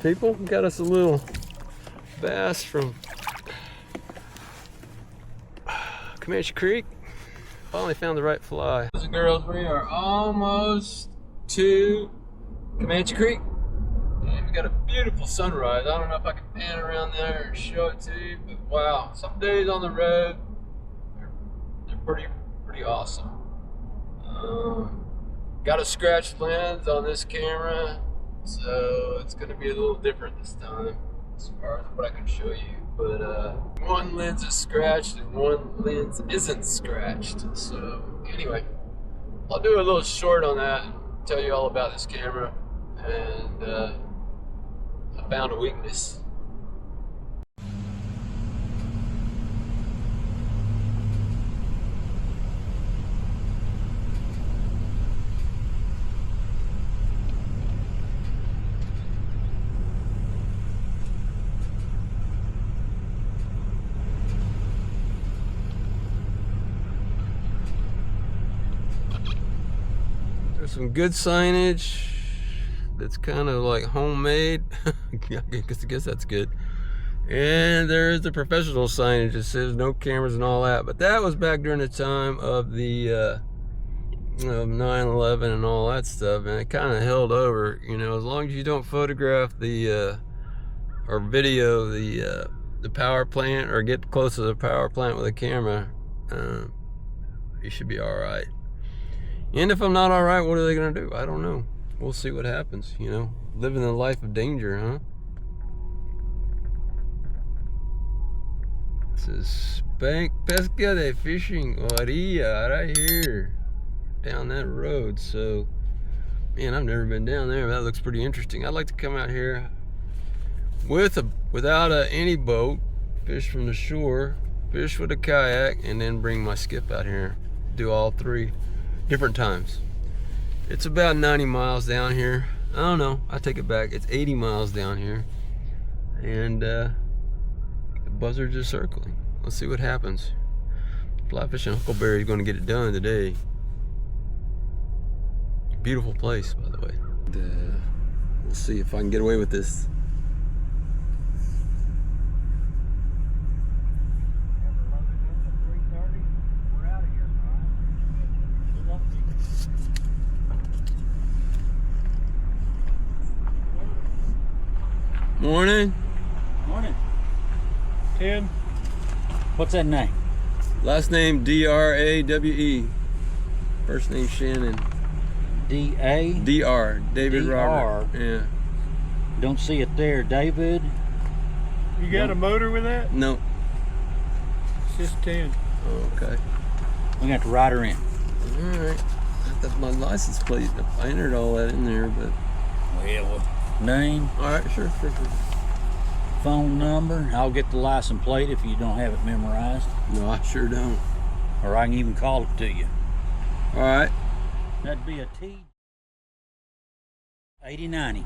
people. We got us a little bass from Comanche Creek. Finally found the right fly. Boys and girls, we are almost to Comanche Creek. And we got a beautiful sunrise. I don't know if I can pan around there and show it to you, but wow, some days on the road, they're pretty awesome. Got a scratched lens on this camera, so it's gonna be a little different this time as far as what I can show you. But one lens is scratched and one lens isn't scratched. So anyway, I'll do a little short on that and tell you all about this camera. And I found a weakness. There's some good signage that's kind of like homemade. I guess that's good. And there's the professional signage that says no cameras and all that. But that was back during the time of the 9/11 and all that stuff, and it kind of held over. You know, as long as you don't photograph the or video the power plant or get close to the power plant with a camera, you should be all right. And if I'm not all right, what are they gonna do? I don't know. We'll see what happens, you know. Living the life of danger, huh? This is Pesca de Fishing Orilla right here down that road. So, man, I've never been down there. That looks pretty interesting. I'd like to come out here without any boat, fish from the shore, fish with a kayak, and then bring my skip out here. Do all three different times. It's about 90 miles down here. I don't know, I take it back. It's 80 miles down here. And the buzzards are circling. Let's see what happens. Fly fishing Huckleberry is going to get it done today. Beautiful place, by the way. We'll see if I can get away with this. Morning. Morning. Tim. What's that name? Last name D-R-A-W-E. First name Shannon. D-A? D-R. David Robert. Yeah. Don't see it there. David? You got a motor with that? No. It's just 10. Oh, okay. We got to write her in. Alright. That's my license plate. I entered all that in there, but... Well, name. Alright, sure. Phone number. I'll get the license plate if you don't have it memorized. No, I sure don't. Or I can even call it to you. Alright. That'd be a T 8090.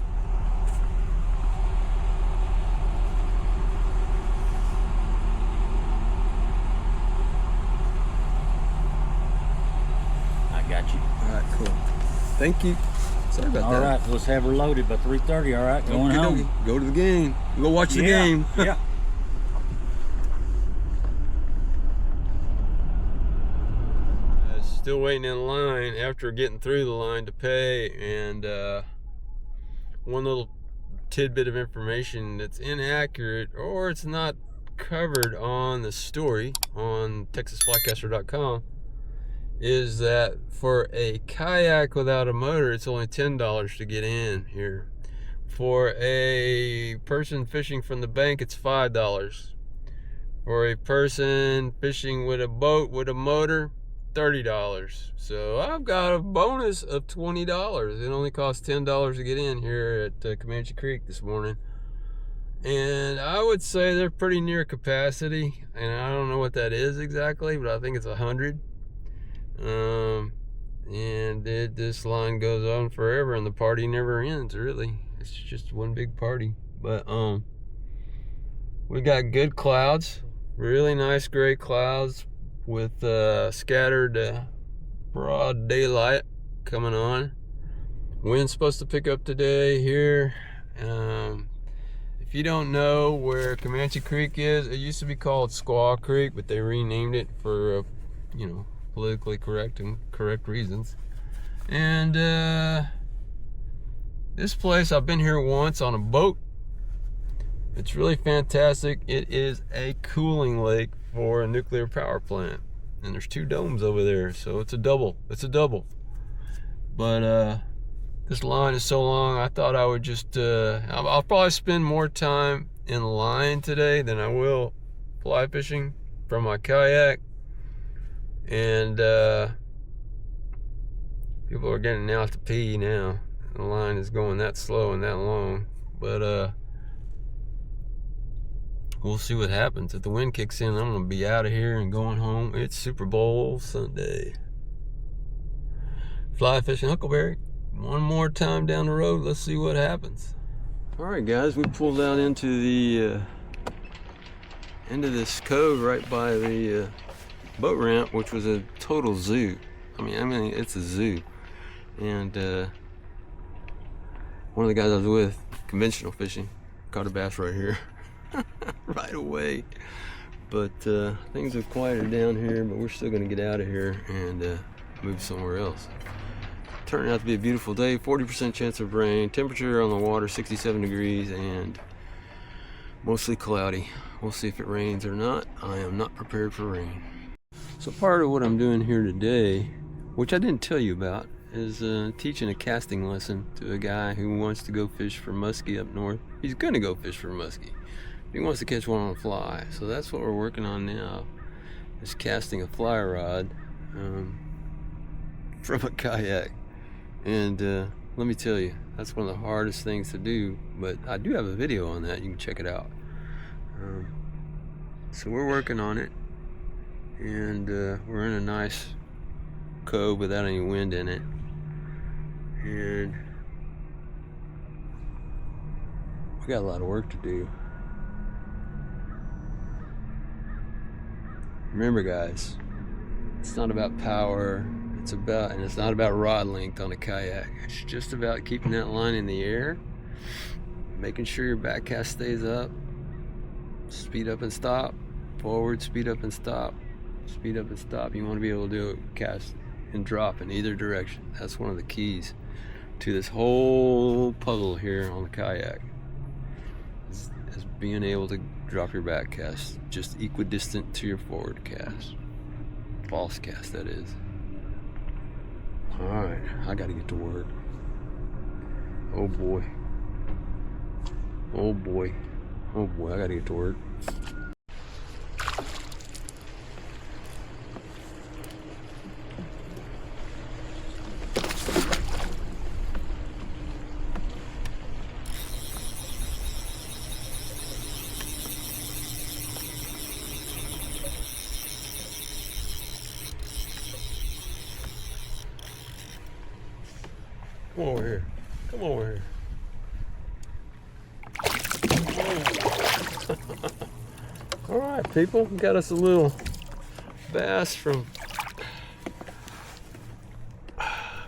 I got you. Alright, cool. Thank you. Sorry about that. All right, let's have her loaded by 3:30. All right, going home. Go to the game. Go watch the game. Yeah. Still waiting in line after getting through the line to pay, and one little tidbit of information that's inaccurate or it's not covered on the story on TexasFlycaster.com is that for a kayak without a motor, it's only $10 to get in here. For a person fishing from the bank, it's $5. For a person fishing with a boat with a motor, $30. So I've got a bonus of $20. It only costs $10 to get in here at Comanche Creek this morning. And I would say they're pretty near capacity. And I don't know what that is exactly, but I think it's 100. And this line goes on forever and the party never ends, really. It's just one big party. But we got good clouds, really nice gray clouds with scattered broad daylight coming on. Wind's supposed to pick up today here. If you don't know where Comanche Creek is, it used to be called Squaw Creek, but they renamed it for, you know, politically correct and correct reasons. And this place, I've been here once on a boat. It's really fantastic. It is a cooling lake for a nuclear power plant. And there's 2 domes over there, so it's a double. It's a double. But this line is so long, I thought I would just, I'll probably spend more time in line today than I will fly fishing from my kayak. And people are getting out to pee now. The line is going that slow and that long. But we'll see what happens. If the wind kicks in, I'm going to be out of here and going home. It's Super Bowl Sunday. Fly fishing Huckleberry. One more time down the road. Let's see what happens. Alright guys, we pulled out into the end of this cove right by the boat ramp, which was a total zoo. I mean, it's a zoo. And one of the guys I was with, conventional fishing, caught a bass right here. Right away. But things are quieter down here, but we're still going to get out of here and move somewhere else. Turned out to be a beautiful day. 40% chance of rain. Temperature on the water 67 degrees and mostly cloudy. We'll see if it rains or not. I am not prepared for rain. So part of what I'm doing here today, which I didn't tell you about, is teaching a casting lesson to a guy who wants to go fish for muskie up north. He's going to go fish for muskie. He wants to catch one on a fly. So that's what we're working on now, is casting a fly rod from a kayak. And let me tell you, that's one of the hardest things to do, but I do have a video on that. You can check it out. So we're working on it, and we're in a nice cove without any wind in it, and we got a lot of work to do. Remember guys, it's not about power. It's not about rod length on a kayak. It's just about keeping that line in the air, making sure your back cast stays up, speed up and stop, forward, speed up and stop, speed up and stop. You want to be able to do it, cast and drop in either direction. That's one of the keys to this whole puzzle here on the kayak, is being able to drop your back cast just equidistant to your forward cast. False cast, that is. Alright, I gotta get to work. Oh boy. Oh boy. Oh boy, I gotta get to work. Come over here. Come over here. All right, people, we got us a little bass from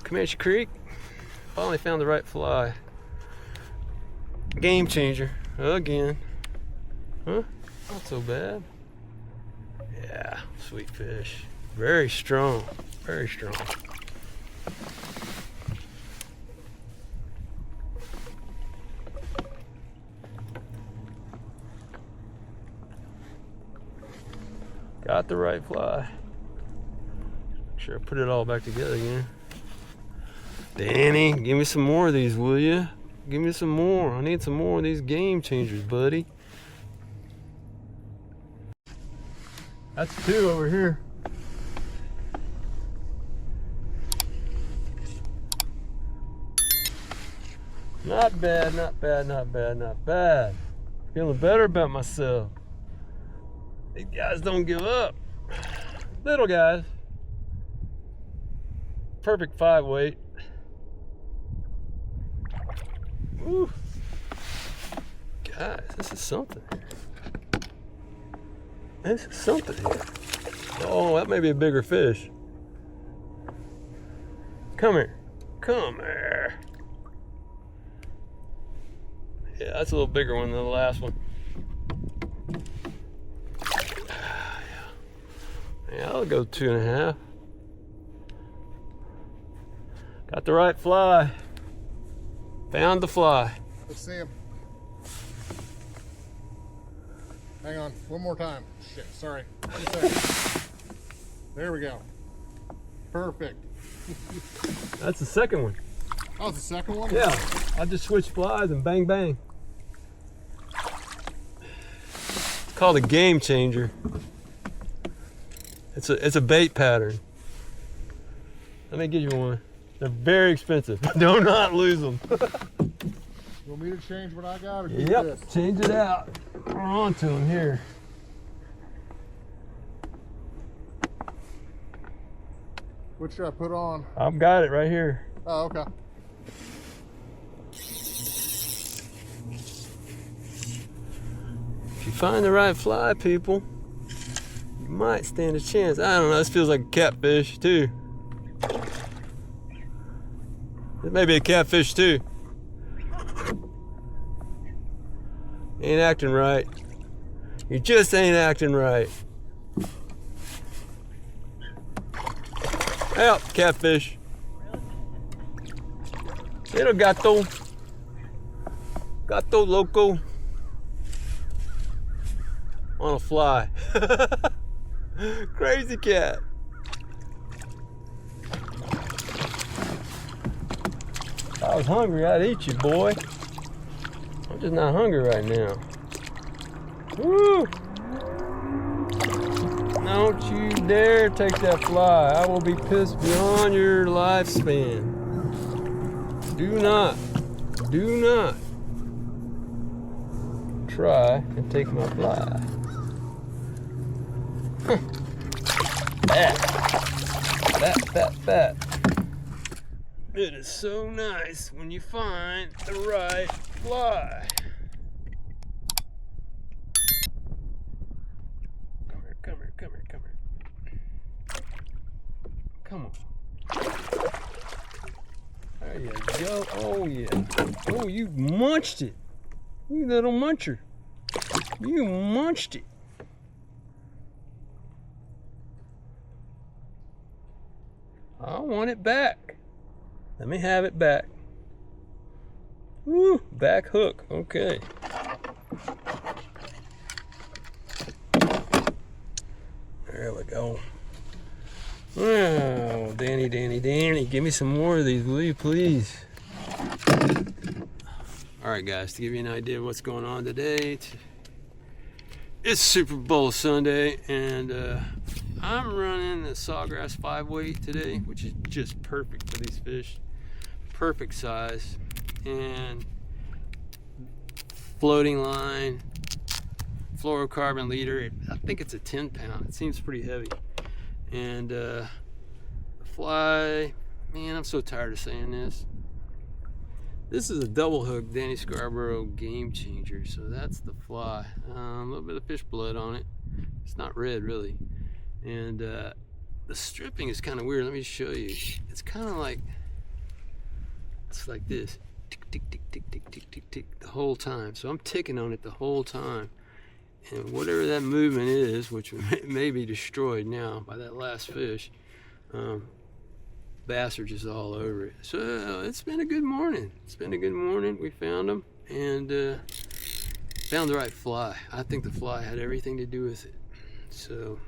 Comanche Creek. Finally found the right fly. Game changer again. Huh? Not so bad. Yeah, sweet fish. Very strong. Very strong. Got the right fly. Make sure I put it all back together again. Danny, give me some more of these, will you? Give me some more. I need some more of these game changers, buddy. That's 2 over here. Not bad, not bad, not bad, not bad. Feeling better about myself. These guys don't give up. Little guys. Perfect 5 weight. Woo. Guys, this is something. This is something here. Oh, that may be a bigger fish. Come here. Come here. Yeah, that's a little bigger one than the last one. Yeah, I'll go 2.5. Got the right fly. Found the fly. Let's see him. Hang on, one more time. Shit, sorry. 2 seconds. There we go. Perfect. That's the second one. Oh, it's the second one? Yeah, I just switched flies and bang bang. It's called a game changer. It's a bait pattern. Let me give you one. They're very expensive. Do not lose them. You want me to change what I got or keep Yep, this? change it out. We're on to them here. What should I put on? I've got it right here. Oh, okay. If you find the right fly, people, you might stand a chance. I don't know, this feels like a catfish too. It may be a catfish too. Ain't acting right. You just ain't acting right. Help, catfish. Little gato. Gato loco. On a fly. Crazy cat. If I was hungry, I'd eat you, boy. I'm just not hungry right now. Woo! Don't you dare take that fly. I will be pissed beyond your lifespan. Do not try and take my fly. Fat. It is so nice when you find the right fly. Come on. There you go. Oh yeah. Oh, you munched it. You little muncher. You munched it. I want it back. Let me have it back. Woo, back hook. Okay. There we go. Oh, Danny, give me some more of these, will you please? All right, guys, to give you an idea of what's going on today, it's Super Bowl Sunday, and I'm running the Sawgrass 5-weight today, which is just perfect for these fish. Perfect size, and floating line, fluorocarbon leader. I think it's a 10-pound. It seems pretty heavy. And the fly, man, I'm so tired of saying this. This is a double hook Danny Scarborough game changer. So that's the fly. A little bit of fish blood on it. It's not red really. And the stripping is kind of weird. Let me show you. It's kind of like, it's like this. Tick, tick, tick, tick, tick, tick, tick, tick, the whole time. So I'm ticking on it the whole time. And whatever that movement is, which may be destroyed now by that last fish, bass are just all over it. So it's been a good morning. We found them and found the right fly. I think the fly had everything to do with it. So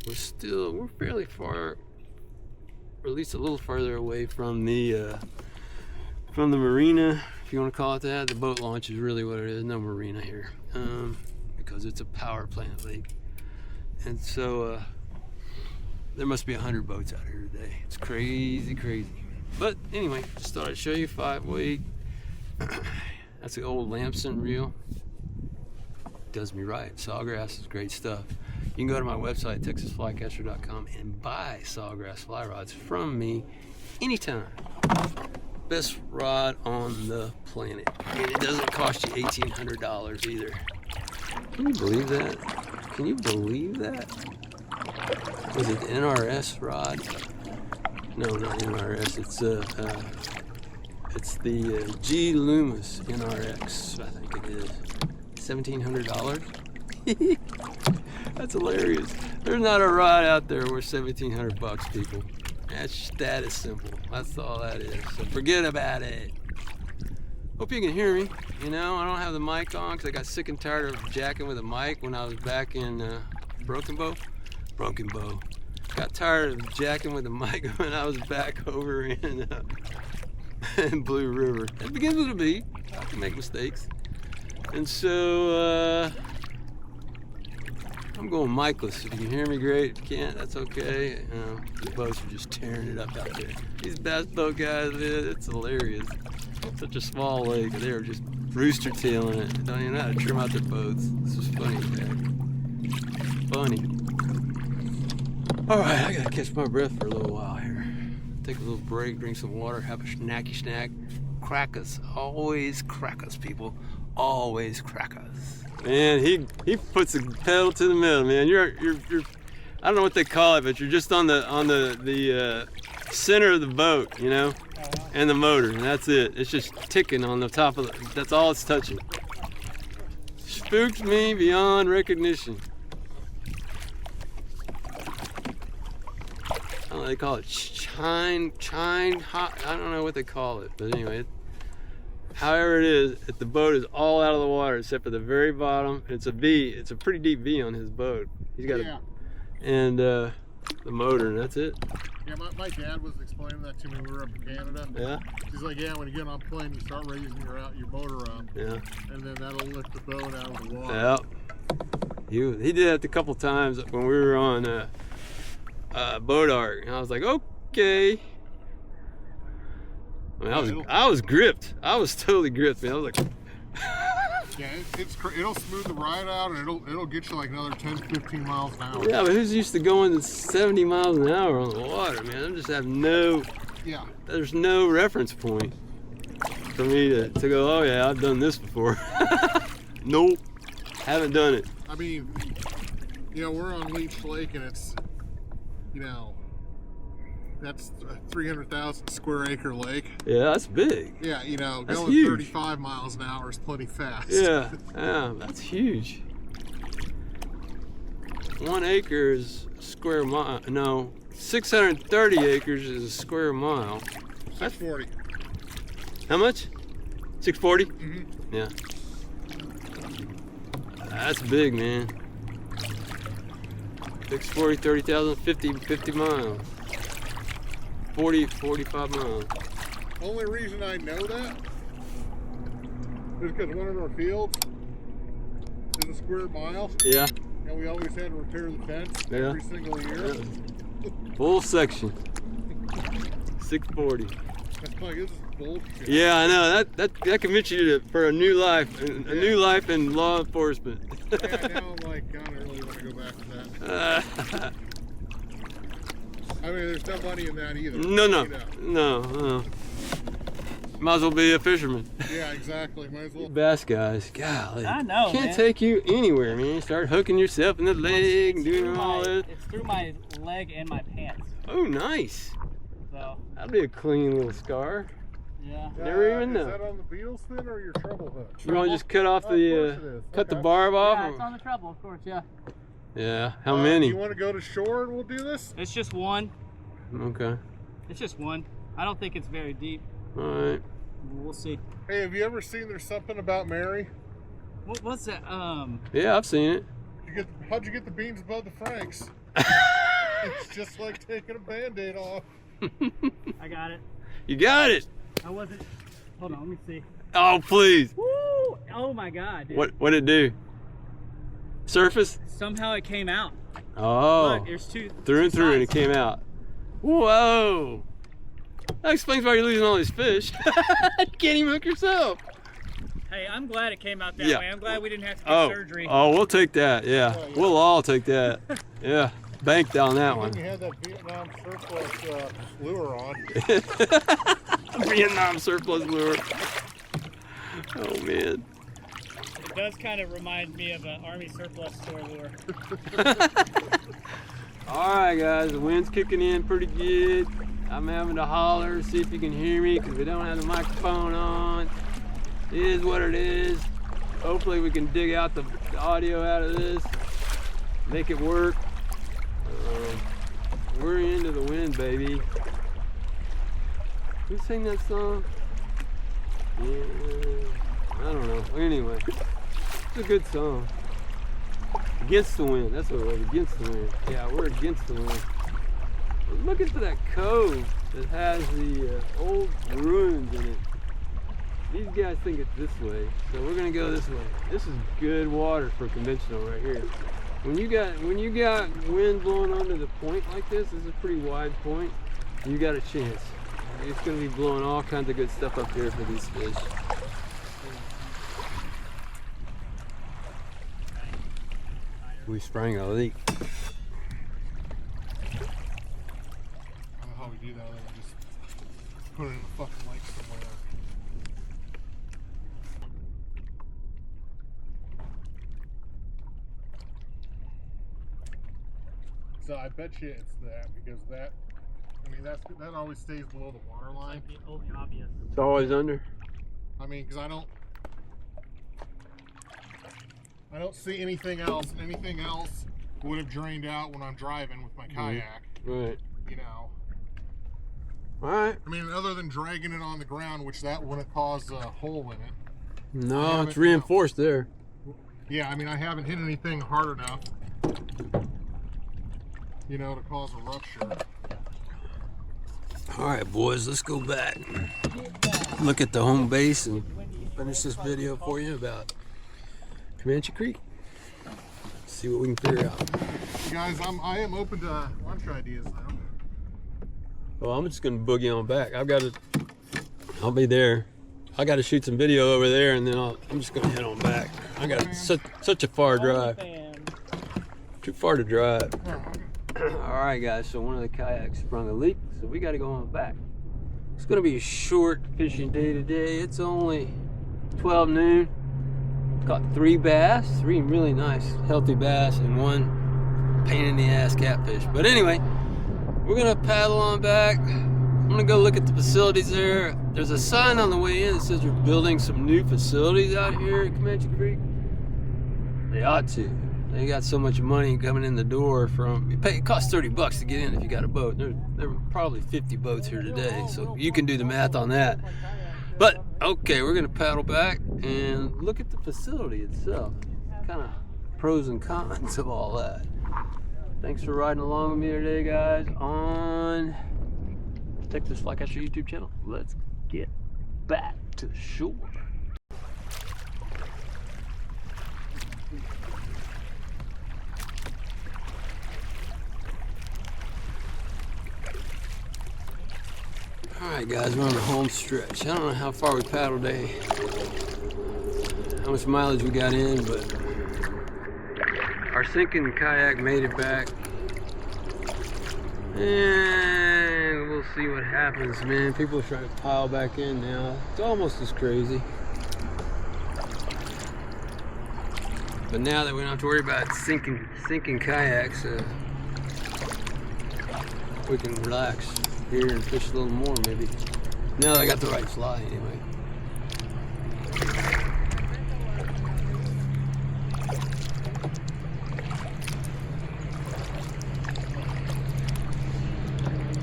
we're fairly far, or at least a little further away from the marina, if you want to call it that. The boat launch is really what it is. No marina here. Because it's a power plant lake, and so there must be 100 boats out here today. It's crazy. But anyway, just thought I'd show you 5-weight. That's the old Lamson reel. Does me right. Sawgrass is great stuff. You can go to my website, texasflycatcher.com, and buy Sawgrass fly rods from me anytime. Best rod on the planet, and it doesn't cost you $1,800 either. Can you believe that? Was it the NRS rod? No, not NRS. It's It's the G Loomis NRX, I think it is. $1,700. That's hilarious. There's not a rod out there worth $1,700, people. That is simple. That's all that is. So forget about it. Hope you can hear me. You know, I don't have the mic on because I got sick and tired of jacking with a mic when I was back in Broken Bow. Got tired of jacking with the mic when I was back over in Blue River. It begins with a B. I can make mistakes. And so I'm going micless. If you can hear me, great. If you can't, that's okay. The boats are just tearing it up out there. These bass boat guys, it's hilarious. Such a small lake, they are just rooster tailing it. Don't even know how to trim out their boats. This is funny, man. Funny. All right, I gotta catch my breath for a little while here. Take a little break, drink some water, have a snacky snack. Crackers, always crackers, people. Always crackers. Man, he puts the pedal to the metal, man. You're I don't know what they call it, but you're just on the center of the boat, you know, and the motor, and that's it. It's just ticking on the top of that's all it's touching. Spooks me beyond recognition. I don't know, they call it chine hot. I don't know what they call it, but anyway, however it is, the boat is all out of the water except for the very bottom. It's a V. It's a pretty deep V on his boat. He's got and the motor, and that's it. Yeah, my dad was explaining that to me when we were up in Canada. Yeah. He's like, yeah, when you get on a plane, you start raising your motor up. Yeah. And then that'll lift the boat out of the water. Yeah. He did that a couple times when we were on Boat Arc, and I was like, okay. I mean, I was gripped. I was totally gripped, man. I was like, yeah, it'll smooth the ride out, and it'll get you like another 10, 15 miles an hour. Yeah, but who's used to going 70 miles an hour on the water, man? I just have there's no reference point for me to go, oh yeah, I've done this before. Nope, haven't done it. I mean, you know, we're on Leech Lake, and it's, you know, that's a 300,000 square acre lake. Yeah, that's big. Yeah, you know, that's going huge. 35 miles an hour is plenty fast. Yeah, that's huge. 1 acre is a square mile. No, 630 acres is a square mile. 640. How much? 640? Mm-hmm. Yeah. That's big, man. 640, 30,000, 50 miles. 45 miles. Only reason I know that is because one of our fields is a square mile. Yeah. And we always had to repair the fence every single year. Yeah. Full section. 640. That's like, this is bullshit. Yeah, I know. That commits you for a new life, new life in law enforcement. Yeah, now I'm like, God, I really want to go back to that. I mean, there's no money in that either. No. Might as well be a fisherman. Yeah, exactly. Might as well. Bass guys, golly. I know, Can't man. take you anywhere, man. Start hooking yourself in the leg and doing all this. It's through my leg and my pants. Oh, nice. So. That'd be a clean little scar. Yeah. Never even know. Is that on the beetle spin or your treble hook? You want to just cut off cut the barb off? Yeah, it's on the treble, of course, yeah. Yeah, how many? You want to go to shore and we'll do this? It's just one. Okay. It's just one. I don't think it's very deep. All right. We'll see. Hey, have you ever seen There's Something About Mary? What was that? Yeah, I've seen it. How'd you get the beans above the Franks? It's just like taking a Band-Aid off. I got it. You got it. I wasn't. Hold on, let me see. Oh, please. Woo! Oh my God, dude. What'd it do? Surface? Somehow it came out. Oh. Look, there's two. Through and through, and it came out. Whoa. That explains why you're losing all these fish. You can't even hook yourself. Hey, I'm glad it came out that way. I'm glad we didn't have to get surgery. Oh, we'll take that. Yeah. We'll all take that. Yeah. Banked on that one. You had that Vietnam surplus lure on. Vietnam surplus lure. Oh, man. It does kind of remind me of an Army surplus store lure. All right, guys. The wind's kicking in pretty good. I'm having to holler, see if you can hear me, because we don't have the microphone on. It is what it is. Hopefully we can dig out the audio out of this, make it work. We're into the wind, baby. Who sang that song? Yeah, I don't know. Anyway, it's a good song. Against the wind, that's what it was, against the wind. Yeah, we're against the wind. Look at that cove that has the old ruins in it. These guys think it's this way, so we're gonna go this way. This is good water for conventional right here. When you got wind blowing onto the point like this is a pretty wide point, you got a chance. It's gonna be blowing all kinds of good stuff up here for these fish. We sprang a leak. I don't know how we do that. We just put it in a fucking lake somewhere. So I bet you it's that, because that, I mean, that always stays below the water line. It's like the obvious. It's always under. I mean, because I don't see anything else. Anything else would have drained out when I'm driving with my kayak. Right. You know. All right. I mean, other than dragging it on the ground, which that wouldn't cause a hole in it. No, it's reinforced there. Yeah, I mean, I haven't hit anything hard enough, you know, to cause a rupture. All right, boys, let's go back. Look at the home base and finish this video for you about Comanche Creek. See what we can figure out. Guys, I am open to lunch ideas now. Well, I'm just gonna boogie on back. I'll be there. I got to shoot some video over there, and then I'm just gonna head on back. I got such a far drive. Too far to drive. All right, guys. So one of the kayaks sprung a leak, so we got to go on back. It's gonna be a short fishing day today. It's only 12 noon. Caught 3 bass, 3 really nice, healthy bass, and 1 pain in the ass catfish. But anyway, we're gonna paddle on back. I'm gonna go look at the facilities there. There's a sign on the way in that says they're building some new facilities out here at Comanche Creek. They ought to. They got so much money coming in the door from, it costs $30 to get in if you got a boat. There were probably 50 boats here today, so you can do the math on that. But, okay, we're gonna paddle back and look at the facility itself. Kind of pros and cons of all that. Thanks for riding along with me today, guys, on Texas Flycatcher YouTube channel. Let's get back to the shore. Alright guys, we're on the home stretch. I don't know how far we paddled today, how much mileage we got in, but our sinking kayak made it back. And we'll see what happens, man. People are trying to pile back in now. It's almost as crazy. But now that we don't have to worry about sinking kayaks, we can relax here and fish a little more, maybe. Now that I got the right fly, anyway.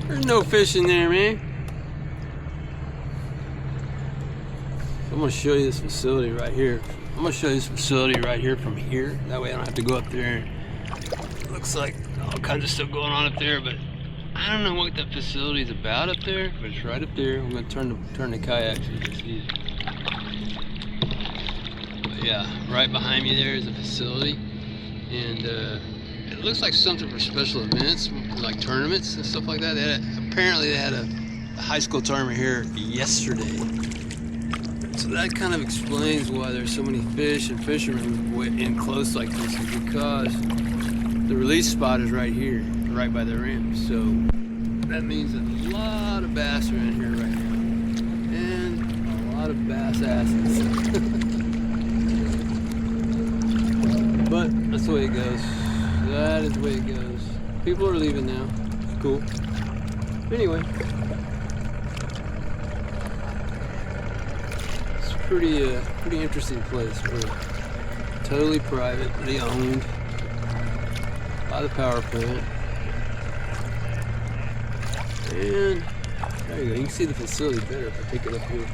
There's no fish in there, man. I'm gonna show you this facility right here. I'm gonna show you this facility right here from here. That way I don't have to go up there. It looks like all kinds of stuff going on up there, but I don't know what that facility is about up there, but it's right up there. I'm gonna turn the kayak so you can see it. But yeah, right behind me there is a facility, and it looks like something for special events, like tournaments and stuff like that. Apparently they had a high school tournament here yesterday. So that kind of explains why there's so many fish and fishermen in close like this, because the release spot is right here, right by the rim. So that means that a lot of bass are in here right now, and a lot of bass asses. But that's the way it goes. That is the way it goes. People are leaving now. It's cool. Anyway, it's a pretty interesting place. We're totally privately owned by the power plant. And there you go. You can see the facility better if I pick it up here.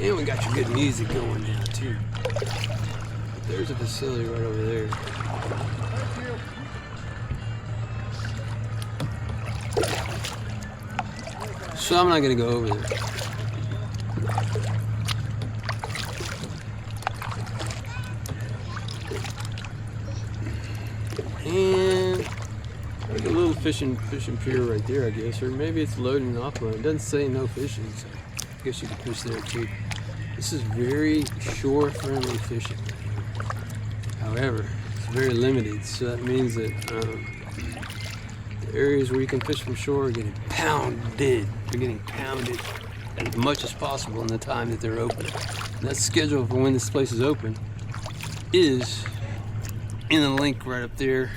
And we got your good music going now too. There's a facility right over there. So I'm not gonna go over there. And there's a little fishing pier right there, I guess, or maybe it's loading and offloading. It doesn't say no fishing, so I guess you can fish there too. This is very shore-friendly fishing. However, it's very limited, so that means that the areas where you can fish from shore are getting pounded. They're getting pounded as much as possible in the time that they're open. And that schedule for when this place is open is in the link right up there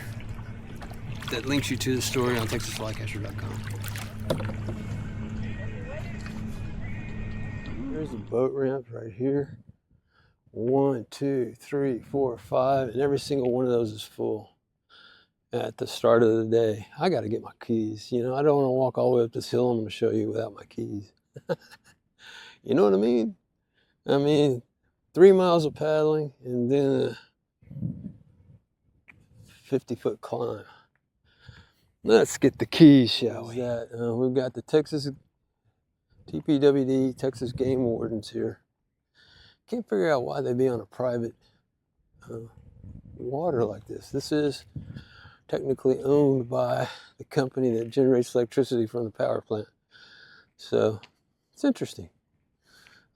that links you to the story on TexasFlyCatcher.com. There's a boat ramp right here. 1, 2, 3, 4, 5, and every single one of those is full at the start of the day. I got to get my keys. You know, I don't want to walk all the way up this hill I'm going to show you without my keys. You know what I mean? I mean, 3 miles of paddling and then a 50-foot climb. Let's get the keys, shall we? We've got the Texas TPWD, Texas Game Wardens here. Can't figure out why they'd be on a private water like this. This is technically owned by the company that generates electricity from the power plant. So it's interesting.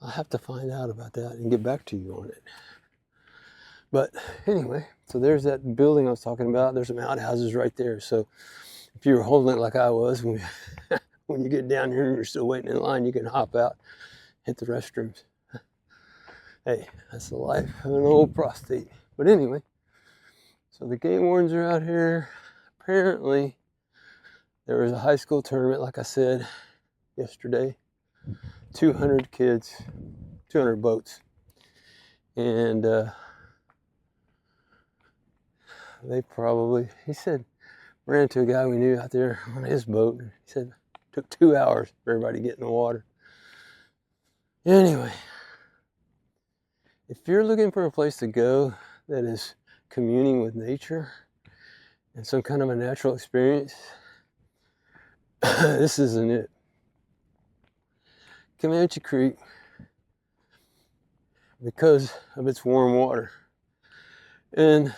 I'll have to find out about that and get back to you on it. But anyway, so there's that building I was talking about. There's some outhouses right there. So if you were holding it like I was, when you get down here and you're still waiting in line, you can hop out, hit the restrooms. Hey, that's the life of an old prostate. But anyway, so the game wardens are out here. Apparently, there was a high school tournament, like I said yesterday. 200 kids, 200 boats. And they probably, he said, ran into a guy we knew out there on his boat. He said it took 2 hours for everybody to get in the water. Anyway, if you're looking for a place to go that is communing with nature and some kind of a natural experience, this isn't it. Comanche Creek, because of its warm water and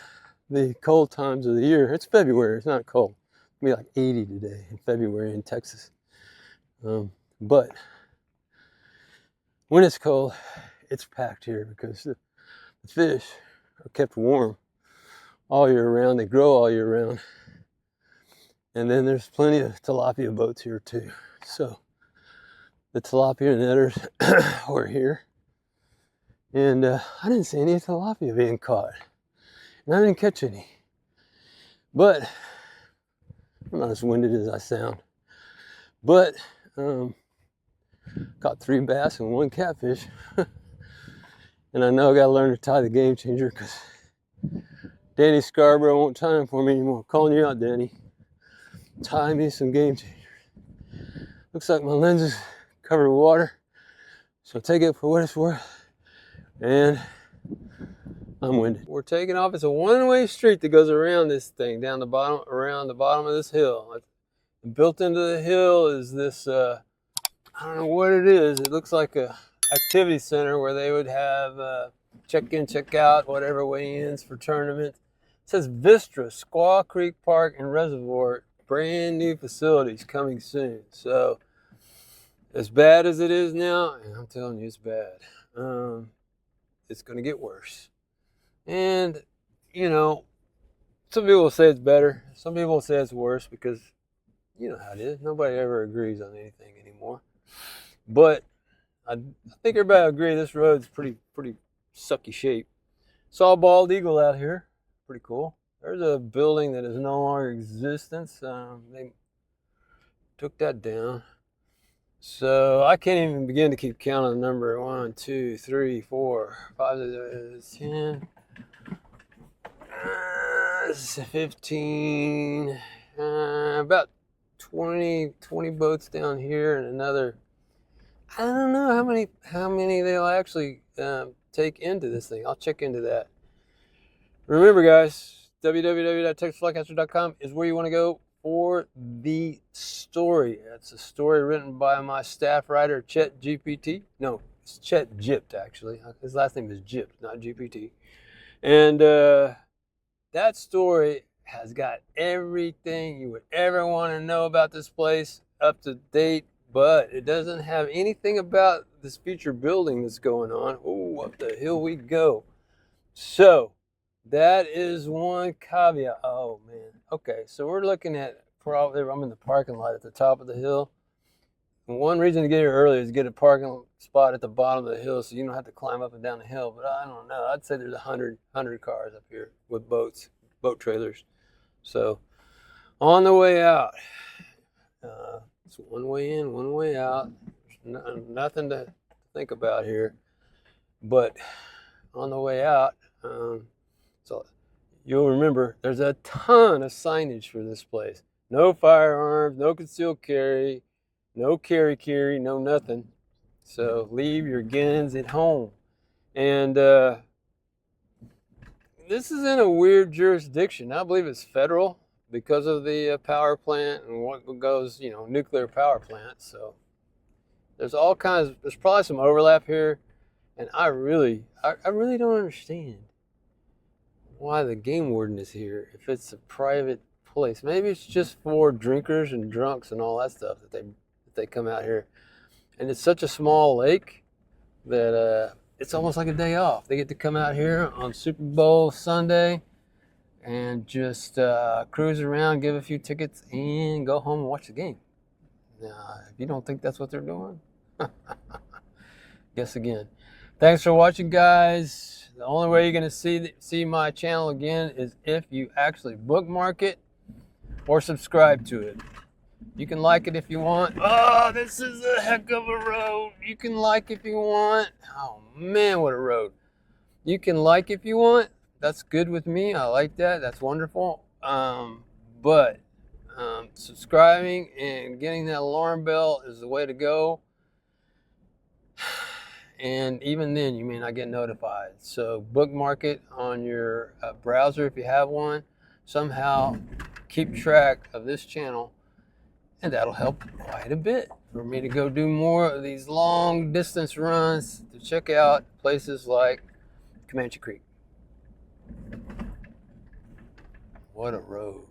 the cold times of the year, it's February, it's not cold. It'll be like 80 today in February in Texas. But when it's cold, it's packed here because the fish are kept warm all year round. They grow all year round. And then there's plenty of tilapia boats here too. So the tilapia netters were here. And I didn't see any tilapia being caught. And I didn't catch any. But I'm not as winded as I sound. But caught 3 bass and 1 catfish. And I know I gotta learn to tie the game changer because Danny Scarborough won't tie him for me anymore. Calling you out, Danny. Tie me some game changers. Looks like my lens is covered with water. So take it for what it's worth. And I'm winded. We're taking off. It's a one-way street that goes around this thing, down the bottom, around the bottom of this hill. Built into the hill is this, I don't know what it is. It looks like a activity center where they would have check-in, check-out, whatever weigh-ins for tournaments. It says Vistra, Squaw Creek Park and Reservoir, brand new facilities coming soon. So as bad as it is now, and I'm telling you it's bad, it's going to get worse. And, you know, some people will say it's better. Some people will say it's worse because you know how it is. Nobody ever agrees on anything anymore. But I think everybody will agree this road's pretty sucky shape. Saw a bald eagle out here. Pretty cool. There's a building that is no longer in existence. They took that down. So I can't even begin to keep counting the number. 1, 2, 3, 4, 5, 10, 15, about 20 boats down here, and another. I don't know how many they'll actually take into this thing. I'll check into that. Remember, guys, www.texasflycaster.com is where you want to go for the story. That's a story written by my staff writer, Chet GPT. No, it's Chet Gypt, actually. His last name is Gypt, not GPT. And that story has got everything you would ever want to know about this place up to date, but it doesn't have anything about this future building that's going on. Oh, up the hill we go. So that is one caveat. Oh, man. Okay, so we're looking at, probably, I'm in the parking lot at the top of the hill. And one reason to get here early is to get a parking spot at the bottom of the hill so you don't have to climb up and down the hill. But I don't know. I'd say there's 100 cars up here with boats, boat trailers. So on the way out, it's one way in, one way out. There's nothing to think about here. But on the way out, so you'll remember there's a ton of signage for this place. No firearms, no concealed carry, no carry, no nothing. So leave your guns at home. And this is in a weird jurisdiction. I believe it's federal because of the power plant and what goes, nuclear power plant. So there's all kinds, there's probably some overlap here. And I really don't understand why the game warden is here if it's a private place. Maybe it's just for drinkers and drunks and all that stuff that they come out here. And it's such a small lake that it's almost like a day off. They get to come out here on Super Bowl Sunday and just cruise around, give a few tickets, and go home and watch the game. Now, if you don't think that's what they're doing, guess again. Thanks for watching, guys. The only way you're going to see my channel again is if you actually bookmark it or subscribe to it. You can like it if you want. Oh, this is a heck of a road. You can like if you want. Oh, man, what a road. You can like if you want. That's good with me. I like that. That's wonderful. But subscribing and getting that alarm bell is the way to go. And even then, you may not get notified. So bookmark it on your browser if you have one. Somehow keep track of this channel, and that'll help quite a bit for me to go do more of these long distance runs to check out places like Comanche Creek. What a road.